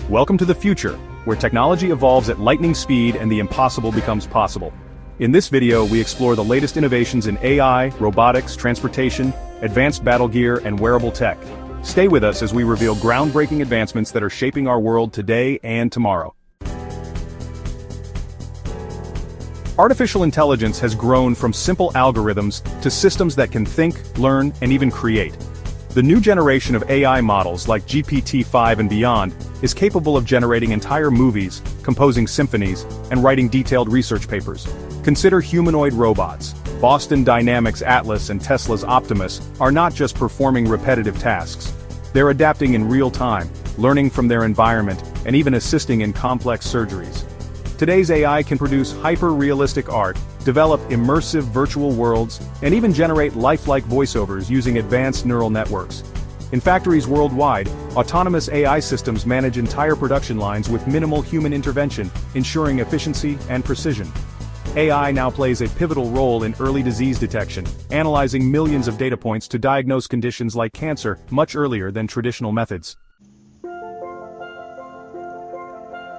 Welcome to the future, where technology evolves at lightning speed and the impossible becomes possible. In this video, we explore the latest innovations in AI, robotics, transportation, advanced battle gear, and wearable tech. Stay with us as we reveal groundbreaking advancements that are shaping our world today and tomorrow. Artificial intelligence has grown from simple algorithms to systems that can think, learn, and even create. The new generation of AI models like GPT-5 and beyond is capable of generating entire movies, composing symphonies, and writing detailed research papers. Consider humanoid robots. Boston Dynamics' Atlas and Tesla's Optimus are not just performing repetitive tasks. They're adapting in real time, learning from their environment, and even assisting in complex surgeries. Today's AI can produce hyper-realistic art, develop immersive virtual worlds, and even generate lifelike voiceovers using advanced neural networks. In factories worldwide, autonomous AI systems manage entire production lines with minimal human intervention, ensuring efficiency and precision. AI now plays a pivotal role in early disease detection, analyzing millions of data points to diagnose conditions like cancer much earlier than traditional methods.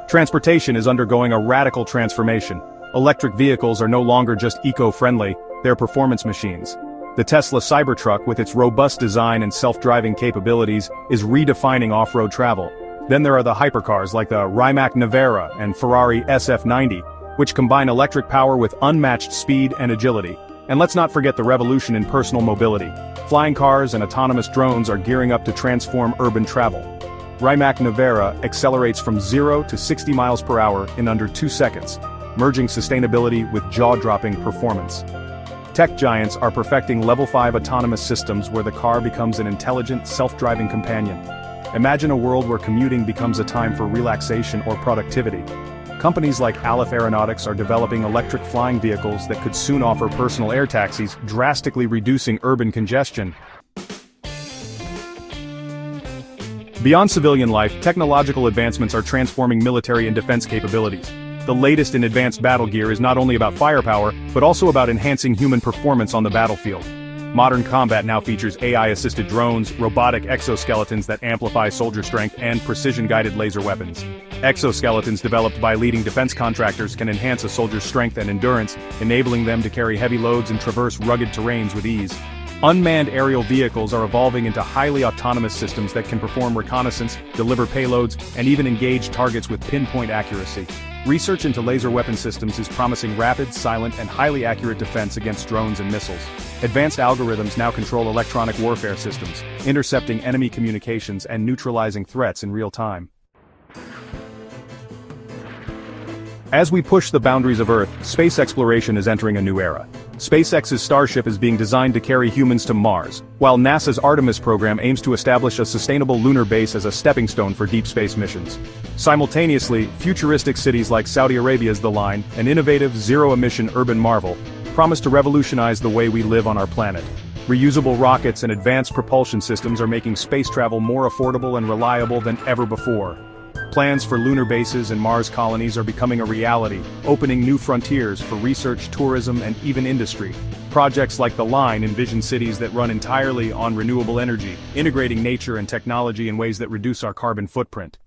Transportation is undergoing a radical transformation. Electric vehicles are no longer just eco-friendly, they're performance machines. The Tesla Cybertruck, with its robust design and self-driving capabilities, is redefining off-road travel. Then there are the hypercars like the Rimac Nevera and Ferrari SF90, which combine electric power with unmatched speed and agility. And let's not forget the revolution in personal mobility. Flying cars and autonomous drones are gearing up to transform urban travel. Rimac Nevera accelerates from 0 to 60 miles per hour in under 2 seconds, merging sustainability with jaw-dropping performance. Tech giants are perfecting Level 5 autonomous systems where the car becomes an intelligent, self-driving companion. Imagine a world where commuting becomes a time for relaxation or productivity. Companies like Aleph Aeronautics are developing electric flying vehicles that could soon offer personal air taxis, drastically reducing urban congestion. Beyond civilian life, technological advancements are transforming military and defense capabilities. The latest in advanced battle gear is not only about firepower, but also about enhancing human performance on the battlefield. Modern combat now features AI-assisted drones, robotic exoskeletons that amplify soldier strength, and precision-guided laser weapons. Exoskeletons developed by leading defense contractors can enhance a soldier's strength and endurance, enabling them to carry heavy loads and traverse rugged terrains with ease. Unmanned aerial vehicles are evolving into highly autonomous systems that can perform reconnaissance, deliver payloads, and even engage targets with pinpoint accuracy. Research into laser weapon systems is promising rapid, silent, and highly accurate defense against drones and missiles. Advanced algorithms now control electronic warfare systems, intercepting enemy communications and neutralizing threats in real time. As we push the boundaries of Earth, space exploration is entering a new era. SpaceX's Starship is being designed to carry humans to Mars, while NASA's Artemis program aims to establish a sustainable lunar base as a stepping stone for deep space missions. Simultaneously, futuristic cities like Saudi Arabia's The Line, an innovative, zero-emission urban marvel, promise to revolutionize the way we live on our planet. Reusable rockets and advanced propulsion systems are making space travel more affordable and reliable than ever before. Plans for lunar bases and Mars colonies are becoming a reality, opening new frontiers for research, tourism, and even industry. Projects like The Line envision cities that run entirely on renewable energy, integrating nature and technology in ways that reduce our carbon footprint.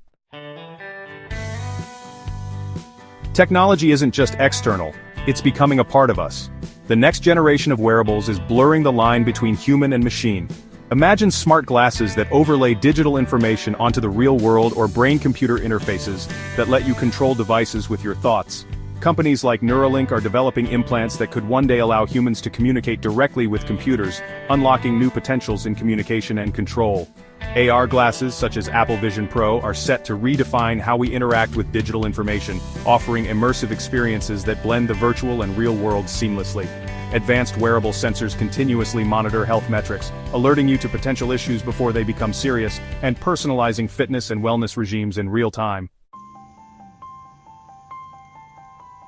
Technology isn't just external, it's becoming a part of us. The next generation of wearables is blurring the line between human and machine. Imagine smart glasses that overlay digital information onto the real world, or brain-computer interfaces that let you control devices with your thoughts. Companies like Neuralink are developing implants that could one day allow humans to communicate directly with computers, unlocking new potentials in communication and control. AR glasses such as Apple Vision Pro are set to redefine how we interact with digital information, offering immersive experiences that blend the virtual and real worlds seamlessly. Advanced wearable sensors continuously monitor health metrics, alerting you to potential issues before they become serious, and personalizing fitness and wellness regimes in real time.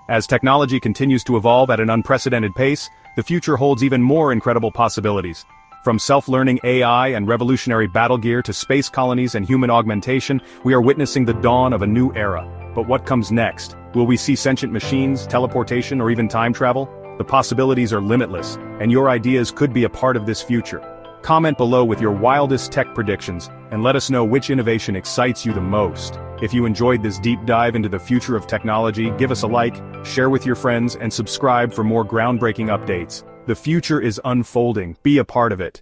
As technology continues to evolve at an unprecedented pace, the future holds even more incredible possibilities. From self-learning AI and revolutionary battle gear to space colonies and human augmentation, we are witnessing the dawn of a new era. But what comes next? Will we see sentient machines, teleportation, or even time travel? The possibilities are limitless, and your ideas could be a part of this future. Comment below with your wildest tech predictions, and let us know which innovation excites you the most. If you enjoyed this deep dive into the future of technology, give us a like, share with your friends, and subscribe for more groundbreaking updates. The future is unfolding. Be a part of it.